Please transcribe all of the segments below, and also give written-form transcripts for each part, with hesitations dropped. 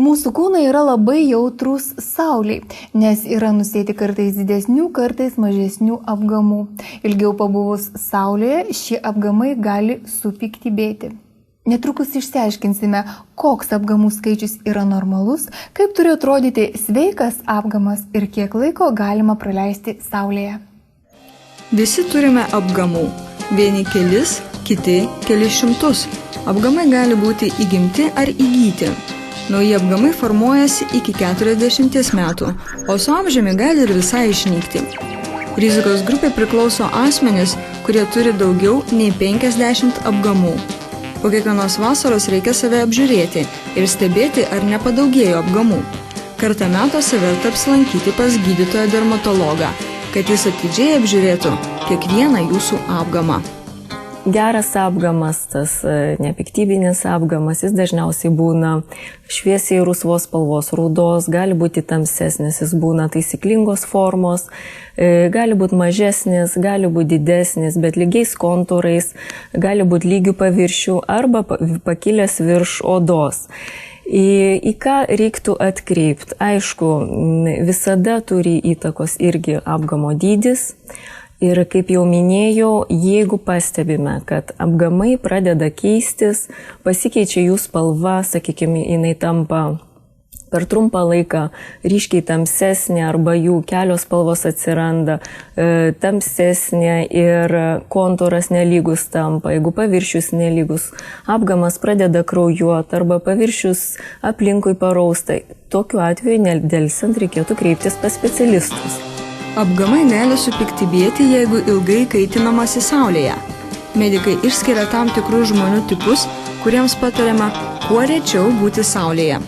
Mūsų kūnai yra labai jautrūs saulei, nes yra nusėti kartais didesnių, kartais mažesnių apgamų. Ilgiau pabuvus saulėje, šie apgamai gali supiktybėti. Netrukus išsiaiškinsime, koks apgamų skaičius yra normalus, kaip turi atrodyti sveikas apgamas ir kiek laiko galima praleisti saulėje. Visi turime apgamų. Vieni kelis, kiti kelis šimtus. Apgamai gali būti įgimti ar įgyti. Nauji apgamai formuojasi iki 40 metų, o su amžiumi gali ir visai išnykti. Rizikos grupė priklauso asmenys, kurie turi daugiau nei 50 apgamų. Po kiekvienos vasaros reikia save apžiūrėti ir stebėti, ar nepadaugėjo apgamų. Kartą metuose verta apsilankyti pas gydytoją dermatologą, kad jis atidžiai apžiūrėtų kiekvieną jūsų apgamą. Geras apgamas, tas nepiktybinis apgamas, jis dažniausiai būna šviesiai rusvos spalvos, rudos, gali būti tamsesnis, jis būna taisyklingos formos, gali būti mažesnis, gali būti didesnis, bet lygiais kontūrais, gali būti lygių paviršių arba pakilęs virš odos. Į ką reiktų atkreipti? Aišku, visada turi įtakos irgi apgamo dydis. Ir kaip jau minėjau, jeigu pastebime, kad apgamai pradeda keistis, pasikeičia jų spalva, sakykime, jinai tampa per trumpą laiką ryškiai tamsesnė arba jų kelios spalvos atsiranda tamsesnė ir kontūras nelygus tampa, jeigu paviršius nelygus, apgamas pradeda kraujuoti arba paviršius aplinkui parausta, tokiu atveju nedelsiant reikėtų kreiptis pas specialistus. Apgamai gali supiktybėti, jeigu ilgai kaitinamasi saulėje. Medikai išskiria tam tikrus žmonių tipus, kuriems patariama kuo rečiau būti saulėje.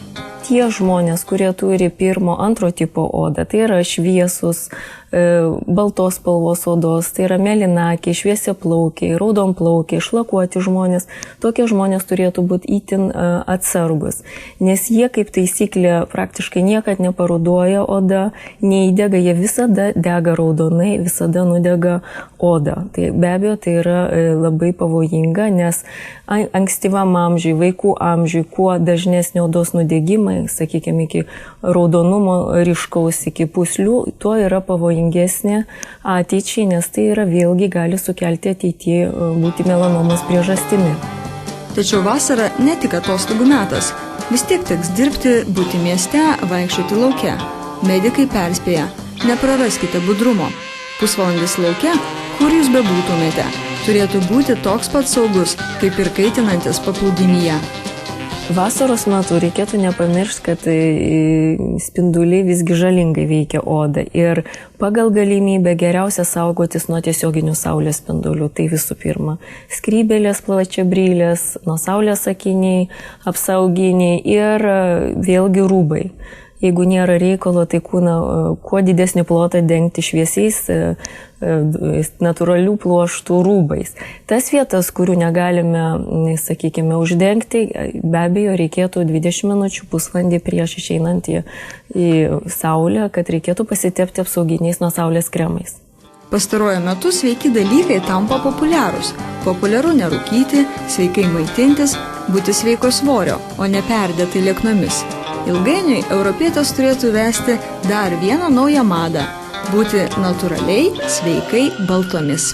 Tie žmonės, kurie turi pirmo, antro tipo odą, tai yra šviesus, baltos spalvos odos, tai yra mėlynakiai, šviesiaplaukiai, raudonplaukiai, šlakuoti žmonės, tokie žmonės turėtų būti itin atsargus, nes jie kaip taisyklė praktiškai niekad neparuduoja oda, neįdega, jie visada dega raudonai, visada nudega oda. Tai be abejo tai yra labai pavojinga, nes ankstyvam amžiui, vaikų amžiui, kuo dažnesnė odos nudegimai, sakykime, iki raudonumo ryškaus, iki pūslių, tuo yra pavojingesnė ateičiai, nes tai yra vėlgi gali sukelti ateityje būti melanomos priežastimi. Tačiau vasara ne tik atostogų metas. Vis tiek teks dirbti, būti mieste, vaikščioti lauke. Medikai perspėja, nepraraskite budrumo. Pusvalandis lauke, kur jūs bebūtumėte, turėtų būti toks pat saugus, kaip ir kaitinantis paplūdimyje. Vasaros metu reikėtų nepamiršti, kad spinduliai visgi žalingai veikia odą ir pagal galimybę geriausia saugotis nuo tiesioginių saulės spindulių. Tai visų pirma, skrybėlės, plačiabrylės, nuo saulės akiniai, apsauginiai ir vėlgi rūbai. Jeigu nėra reikalo, tai kūną kuo didesnį plotą dengti šviesiais natūralių pluoštų rūbais. Tas vietas, kurių negalime, sakykime, uždengti, be abejo reikėtų 20 minučių, pusvalandį prieš išeinant į saulę, kad reikėtų pasitepti apsauginiais nuo saulės kremais. Pastaruoju metu sveiki dalykai tampa populiarūs. Populiaru nerūkyti, sveikai maitintis, būti sveiko svorio, o ne perdėtai lieknomis. Ilgainiui europietės turėtų vesti dar vieną naują madą – būti natūraliai, sveikai baltomis.